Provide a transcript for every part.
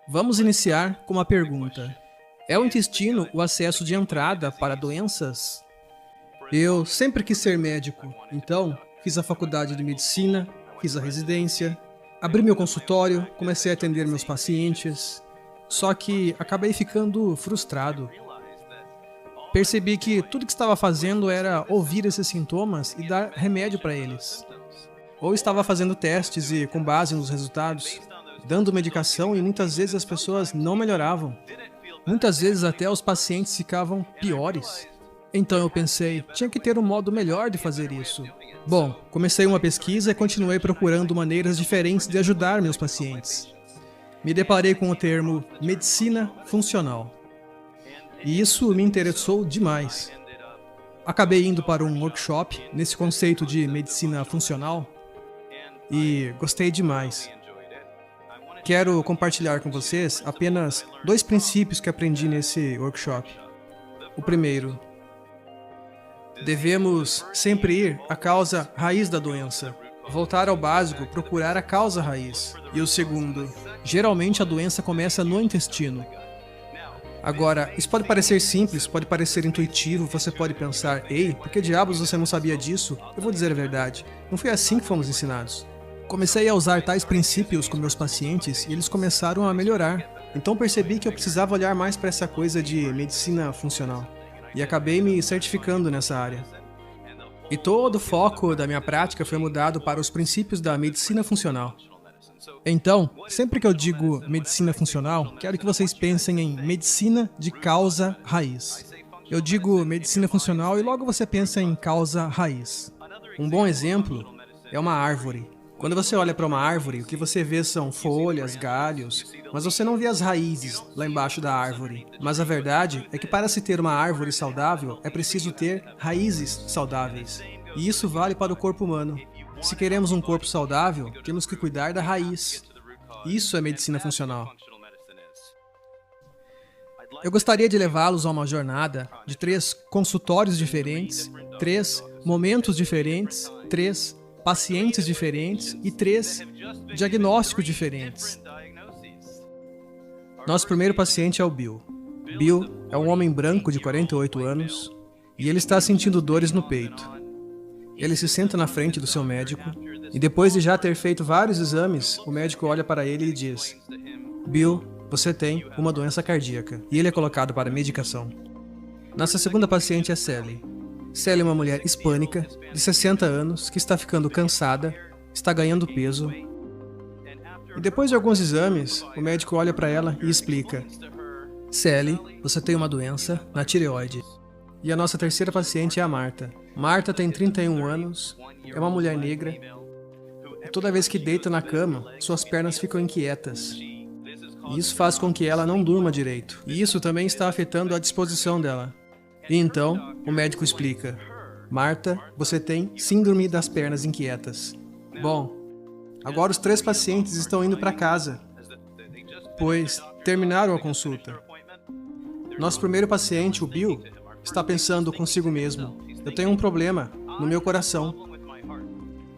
Vamos iniciar com uma pergunta. É o intestino o acesso de entrada para doenças? Eu sempre quis ser médico, então fiz a faculdade de medicina, fiz a residência, abri meu consultório, comecei a atender meus pacientes, só que acabei ficando frustrado. Percebi que tudo que estava fazendo era ouvir esses sintomas e dar remédio para eles. Ou estava fazendo testes e, com base nos resultados, dando medicação e muitas vezes as pessoas não melhoravam. Muitas vezes até os pacientes ficavam piores. Então eu pensei, tinha que ter um modo melhor de fazer isso. Bom, comecei uma pesquisa e continuei procurando maneiras diferentes de ajudar meus pacientes. Me deparei com o termo medicina funcional. E isso me interessou demais. Acabei indo para um workshop nesse conceito de medicina funcional e gostei demais. Quero compartilhar com vocês apenas 2 princípios que aprendi nesse workshop. O primeiro, devemos sempre ir à causa raiz da doença. Voltar ao básico, procurar a causa raiz. E o segundo, geralmente a doença começa no intestino. Agora, isso pode parecer simples, pode parecer intuitivo, você pode pensar, ei, por que diabos você não sabia disso? Eu vou dizer a verdade, não foi assim que fomos ensinados. Comecei a usar tais princípios com meus pacientes e eles começaram a melhorar. Então percebi que eu precisava olhar mais para essa coisa de medicina funcional. E acabei me certificando nessa área. E todo o foco da minha prática foi mudado para os princípios da medicina funcional. Então, sempre que eu digo medicina funcional, quero que vocês pensem em medicina de causa raiz. Eu digo medicina funcional e logo você pensa em causa raiz. Um bom exemplo é uma árvore. Quando você olha para uma árvore, o que você vê são folhas, galhos, mas você não vê as raízes lá embaixo da árvore. Mas a verdade é que para se ter uma árvore saudável, é preciso ter raízes saudáveis. E isso vale para o corpo humano. Se queremos um corpo saudável, temos que cuidar da raiz. Isso é medicina funcional. Eu gostaria de levá-los a uma jornada de 3 consultórios diferentes, 3 momentos diferentes, 3 pacientes diferentes e 3 diagnósticos diferentes. Nosso primeiro paciente é o Bill. Bill é um homem branco de 48 anos e ele está sentindo dores no peito. Ele se senta na frente do seu médico e depois de já ter feito vários exames, o médico olha para ele e diz: Bill, você tem uma doença cardíaca, e ele é colocado para medicação. Nossa segunda paciente é Sally. Sally é uma mulher hispânica, de 60 anos, que está ficando cansada, está ganhando peso. E depois de alguns exames, o médico olha para ela e explica: Sally, você tem uma doença na tireoide. E a nossa terceira paciente é a Marta. Marta tem 31 anos, é uma mulher negra. E toda vez que deita na cama, suas pernas ficam inquietas. E isso faz com que ela não durma direito. E isso também está afetando a disposição dela. E então, o médico explica: Marta, você tem síndrome das pernas inquietas. Bom, agora os 3 pacientes estão indo para casa, pois terminaram a consulta. Nosso primeiro paciente, o Bill, está pensando consigo mesmo: eu tenho um problema no meu coração.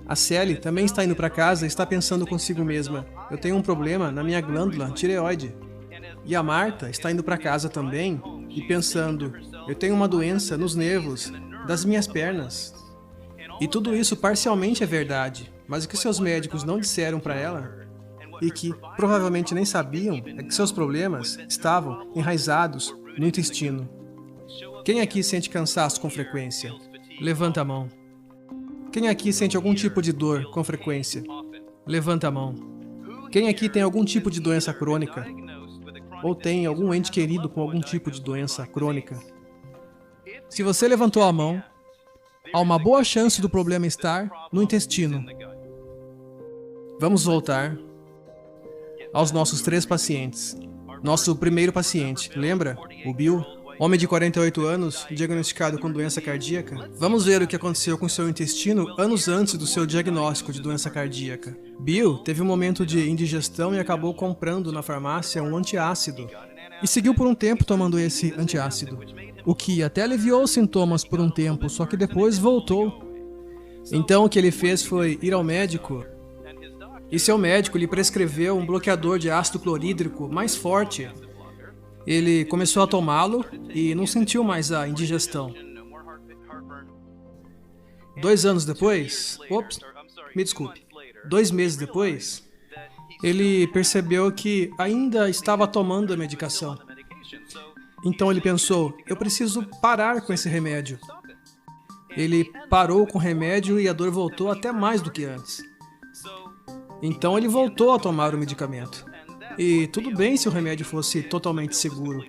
A Sally também está indo para casa e está pensando consigo mesma: eu tenho um problema na minha glândula tireoide. E a Marta está indo para casa também e pensando: eu tenho uma doença nos nervos das minhas pernas. E tudo isso parcialmente é verdade, mas o que seus médicos não disseram para ela, e que provavelmente nem sabiam, é que seus problemas estavam enraizados no intestino. Quem aqui sente cansaço com frequência? Levanta a mão. Quem aqui sente algum tipo de dor com frequência? Levanta a mão. Quem aqui tem algum tipo de doença crônica? Ou tem algum ente querido com algum tipo de doença crônica? Se você levantou a mão, há uma boa chance do problema estar no intestino. Vamos voltar aos nossos 3 pacientes. Nosso primeiro paciente, lembra? O Bill, homem de 48 anos, diagnosticado com doença cardíaca. Vamos ver o que aconteceu com seu intestino anos antes do seu diagnóstico de doença cardíaca. Bill teve um momento de indigestão e acabou comprando na farmácia um antiácido. E seguiu por um tempo tomando esse antiácido, o que até aliviou os sintomas por um tempo, só que depois voltou. Então o que ele fez foi ir ao médico E seu médico lhe prescreveu um bloqueador de ácido clorídrico mais forte. Ele começou a tomá-lo e não sentiu mais a indigestão. 2 anos depois, me desculpe, 2 meses depois, ele percebeu que ainda estava tomando a medicação. Então ele pensou, eu preciso parar com esse remédio. Ele parou com o remédio e a dor voltou até mais do que antes. Então ele voltou a tomar o medicamento. E tudo bem se o remédio fosse totalmente seguro.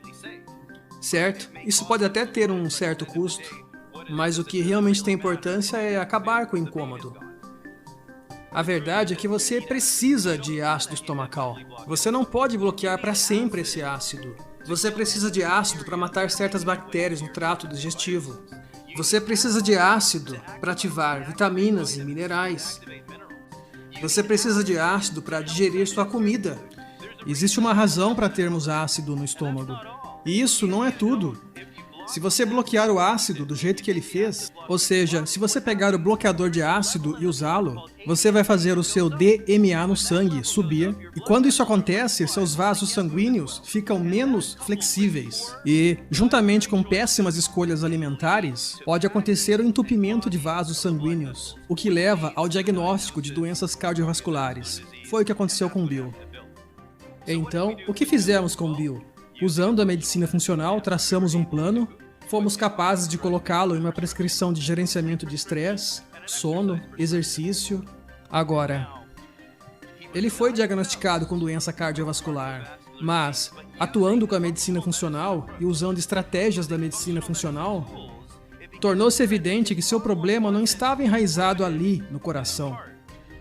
Certo? Isso pode até ter um certo custo, mas o que realmente tem importância é acabar com o incômodo. A verdade é que você precisa de ácido estomacal. Você não pode bloquear para sempre esse ácido. Você precisa de ácido para matar certas bactérias no trato digestivo. Você precisa de ácido para ativar vitaminas e minerais. Você precisa de ácido para digerir sua comida. Existe uma razão para termos ácido no estômago. E isso não é tudo. Se você bloquear o ácido do jeito que ele fez, ou seja, se você pegar o bloqueador de ácido e usá-lo, você vai fazer o seu DMA no sangue subir, e quando isso acontece, seus vasos sanguíneos ficam menos flexíveis. E, juntamente com péssimas escolhas alimentares, pode acontecer o entupimento de vasos sanguíneos, o que leva ao diagnóstico de doenças cardiovasculares. Foi o que aconteceu com Bill. Então, o que fizemos com Bill? Usando a medicina funcional, traçamos um plano, fomos capazes de colocá-lo em uma prescrição de gerenciamento de estresse, sono, exercício. Agora, ele foi diagnosticado com doença cardiovascular, mas, atuando com a medicina funcional e usando estratégias da medicina funcional, tornou-se evidente que seu problema não estava enraizado ali, no coração.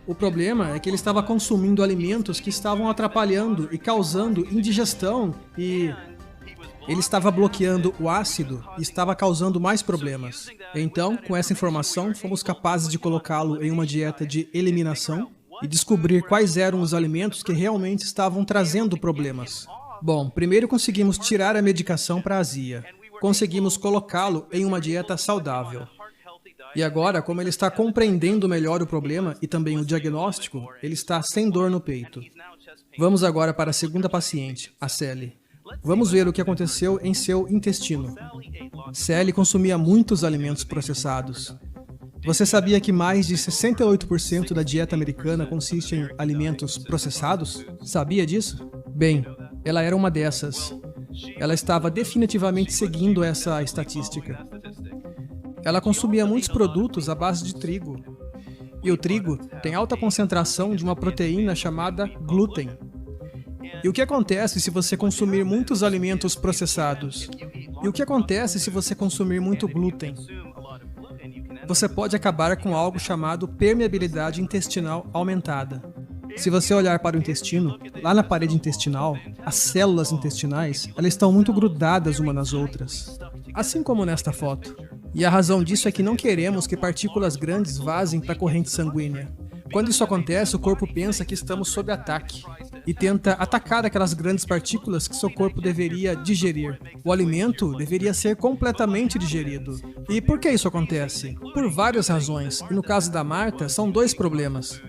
O problema é que ele estava consumindo alimentos que estavam atrapalhando e causando indigestão e ele estava bloqueando o ácido e estava causando mais problemas. Então, com essa informação, fomos capazes de colocá-lo em uma dieta de eliminação e descobrir quais eram os alimentos que realmente estavam trazendo problemas. Bom, primeiro conseguimos tirar a medicação para a azia. Conseguimos colocá-lo em uma dieta saudável. E agora, como ele está compreendendo melhor o problema e também o diagnóstico, ele está sem dor no peito. Vamos agora para a segunda paciente, a Sally. Vamos ver o que aconteceu em seu intestino. Sally consumia muitos alimentos processados. Você sabia que mais de 68% da dieta americana consiste em alimentos processados? Sabia disso? Bem, ela era uma dessas. Ela estava definitivamente seguindo essa estatística. Ela consumia muitos produtos à base de trigo. E o trigo tem alta concentração de uma proteína chamada glúten. E o que acontece se você consumir muitos alimentos processados? E o que acontece se você consumir muito glúten? Você pode acabar com algo chamado permeabilidade intestinal aumentada. Se você olhar para o intestino, lá na parede intestinal, as células intestinais, elas estão muito grudadas umas nas outras. Assim como nesta foto. E a razão disso é que não queremos que partículas grandes vazem para a corrente sanguínea. Quando isso acontece, o corpo pensa que estamos sob ataque e tenta atacar aquelas grandes partículas que seu corpo deveria digerir. O alimento deveria ser completamente digerido. E por que isso acontece? Por várias razões, e no caso da Marta, são 2 problemas.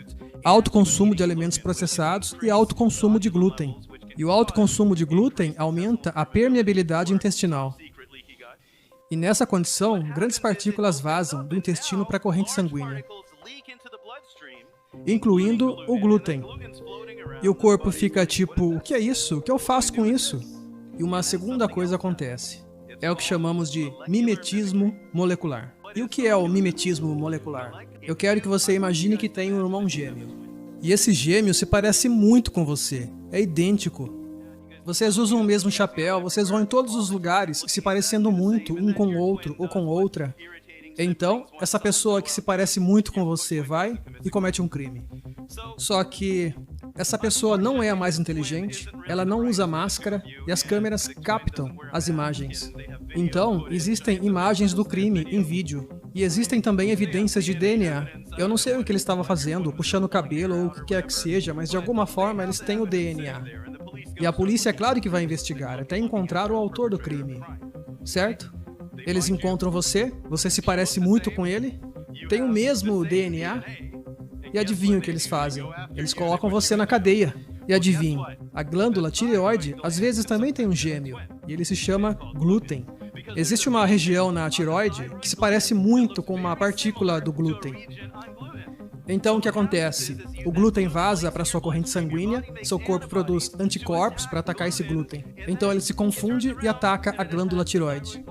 Alto consumo de alimentos processados e alto consumo de glúten. E o alto consumo de glúten aumenta a permeabilidade intestinal. E nessa condição, grandes partículas vazam do intestino para a corrente sanguínea, incluindo o glúten. E o corpo fica tipo, o que é isso? O que eu faço com isso? E uma segunda coisa acontece. É o que chamamos de mimetismo molecular. E o que é o mimetismo molecular? Eu quero que você imagine que tem um irmão gêmeo. E esse gêmeo se parece muito com você. É idêntico. Vocês usam o mesmo chapéu, vocês vão em todos os lugares se parecendo muito um com o outro ou com outra. Então, essa pessoa que se parece muito com você vai e comete um crime. Só que essa pessoa não é a mais inteligente, ela não usa máscara e as câmeras captam as imagens. Então, existem imagens do crime em vídeo. E existem também evidências de DNA. Eu não sei o que ele estava fazendo, puxando o cabelo ou o que quer que seja, mas de alguma forma eles têm o DNA. E a polícia é claro que vai investigar, até encontrar o autor do crime. Certo? Eles encontram você, você se parece muito com ele, tem o mesmo DNA, E adivinha o que eles fazem? Eles colocam você na cadeia. E adivinha, a glândula tireoide às vezes também tem um gêmeo, e ele se chama glúten. Existe uma região na tireoide que se parece muito com uma partícula do glúten. Então o que acontece? O glúten vaza para sua corrente sanguínea, seu corpo produz anticorpos para atacar esse glúten. Então ele se confunde e ataca a glândula tireoide.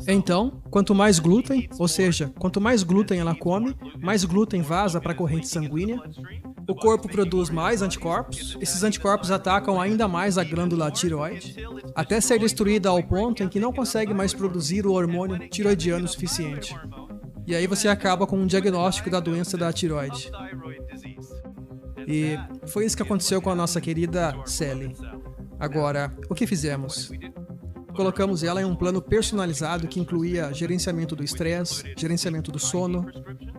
Então, quanto mais glúten, ou seja, quanto mais glúten ela come, mais glúten vaza para a corrente sanguínea, o corpo produz mais anticorpos, esses anticorpos atacam ainda mais a glândula tireoide, até ser destruída ao ponto em que não consegue mais produzir o hormônio tiroidiano suficiente. E aí você acaba com um diagnóstico da doença da tireoide. E foi isso que aconteceu com a nossa querida Sally. Agora, o que fizemos? Colocamos ela em um plano personalizado que incluía gerenciamento do estresse, gerenciamento do sono,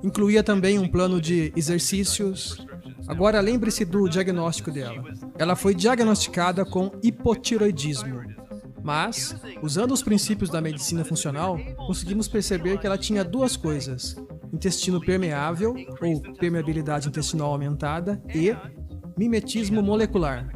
incluía também um plano de exercícios. Agora lembre-se do diagnóstico dela. Ela foi diagnosticada com hipotiroidismo. Mas, usando os princípios da medicina funcional, conseguimos perceber que ela tinha duas coisas: intestino permeável, ou permeabilidade intestinal aumentada, e mimetismo molecular.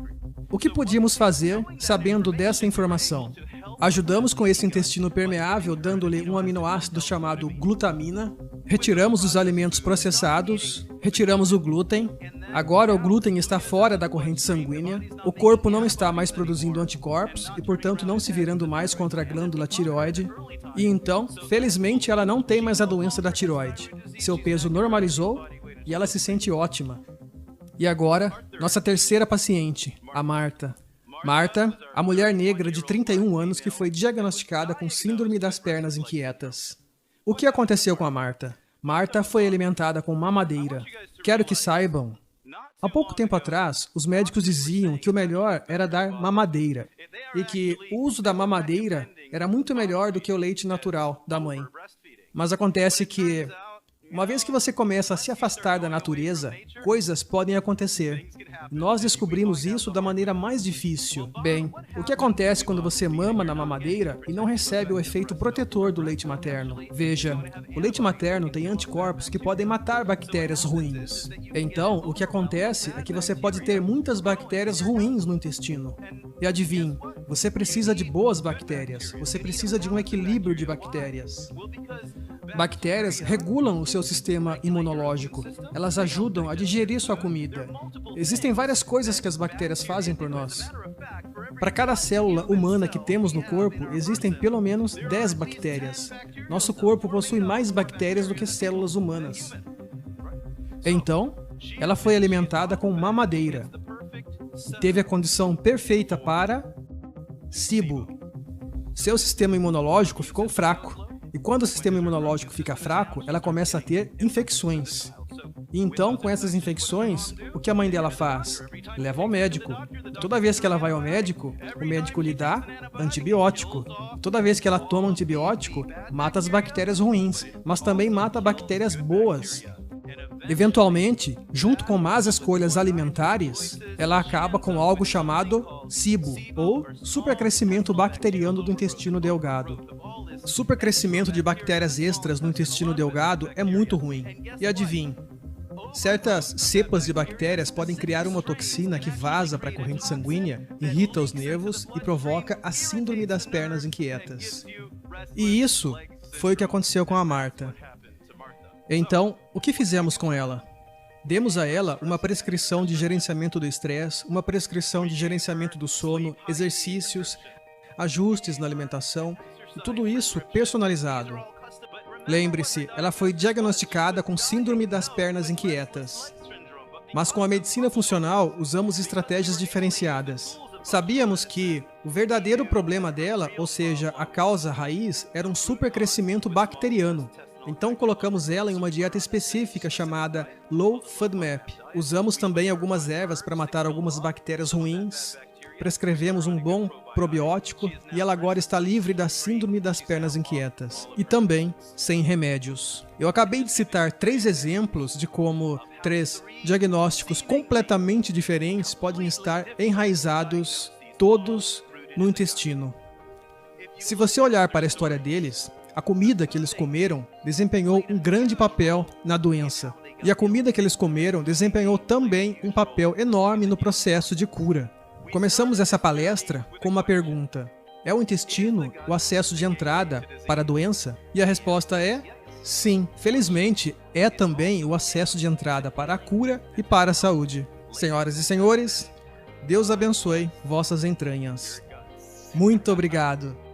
O que podíamos fazer sabendo dessa informação? Ajudamos com esse intestino permeável dando-lhe um aminoácido chamado glutamina, retiramos os alimentos processados, retiramos o glúten, agora o glúten está fora da corrente sanguínea, o corpo não está mais produzindo anticorpos e, portanto, não se virando mais contra a glândula tireoide, e então, felizmente, ela não tem mais a doença da tireoide. Seu peso normalizou e ela se sente ótima. E agora, nossa terceira paciente, a Marta. Marta, a mulher negra de 31 anos que foi diagnosticada com síndrome das pernas inquietas. O que aconteceu com a Marta? Marta foi alimentada com mamadeira. Quero que saibam, há pouco tempo atrás, os médicos diziam que o melhor era dar mamadeira e que o uso da mamadeira era muito melhor do que o leite natural da mãe. Mas acontece que, uma vez que você começa a se afastar da natureza, coisas podem acontecer. Nós descobrimos isso da maneira mais difícil. Bem, o que acontece quando você mama na mamadeira e não recebe o efeito protetor do leite materno? Veja, o leite materno tem anticorpos que podem matar bactérias ruins. Então, o que acontece é que você pode ter muitas bactérias ruins no intestino. E adivinhe, você precisa de boas bactérias. Você precisa de um equilíbrio de bactérias. Bactérias regulam o seu sistema imunológico. Elas ajudam a digerir sua comida. Existem várias coisas que as bactérias fazem por nós. Para cada célula humana que temos no corpo, existem pelo menos 10 bactérias. Nosso corpo possui mais bactérias do que células humanas. Então, ela foi alimentada com mamadeira. E teve a condição perfeita para SIBO. Seu sistema imunológico ficou fraco. E quando o sistema imunológico fica fraco, ela começa a ter infecções. E então, com essas infecções, o que a mãe dela faz? Leva ao médico. E toda vez que ela vai ao médico, o médico lhe dá antibiótico. Toda vez que ela toma antibiótico, mata as bactérias ruins, mas também mata bactérias boas. Eventualmente, junto com más escolhas alimentares, ela acaba com algo chamado SIBO, ou supercrescimento bacteriano do intestino delgado. Supercrescimento de bactérias extras no intestino delgado é muito ruim. E adivinhe, certas cepas de bactérias podem criar uma toxina que vaza para a corrente sanguínea, irrita os nervos e provoca a síndrome das pernas inquietas. E isso foi o que aconteceu com a Marta. Então, o que fizemos com ela? Demos a ela uma prescrição de gerenciamento do estresse, uma prescrição de gerenciamento do sono, exercícios, ajustes na alimentação, e tudo isso personalizado. Lembre-se, ela foi diagnosticada com síndrome das pernas inquietas. Mas com a medicina funcional, usamos estratégias diferenciadas. Sabíamos que o verdadeiro problema dela, ou seja, a causa raiz, era um supercrescimento bacteriano. Então colocamos ela em uma dieta específica chamada Low FODMAP. Usamos também algumas ervas para matar algumas bactérias ruins. Prescrevemos um bom probiótico e ela agora está livre da síndrome das pernas inquietas. E também sem remédios. Eu acabei de citar 3 exemplos de como 3 diagnósticos completamente diferentes podem estar enraizados todos no intestino. Se você olhar para a história deles, A comida que eles comeram desempenhou um grande papel na doença. E a comida que eles comeram desempenhou também um papel enorme no processo de cura. Começamos essa palestra com uma pergunta: é o intestino o acesso de entrada para a doença? E a resposta é sim. Felizmente, é também o acesso de entrada para a cura e para a saúde. Senhoras e senhores, Deus abençoe vossas entranhas. Muito obrigado.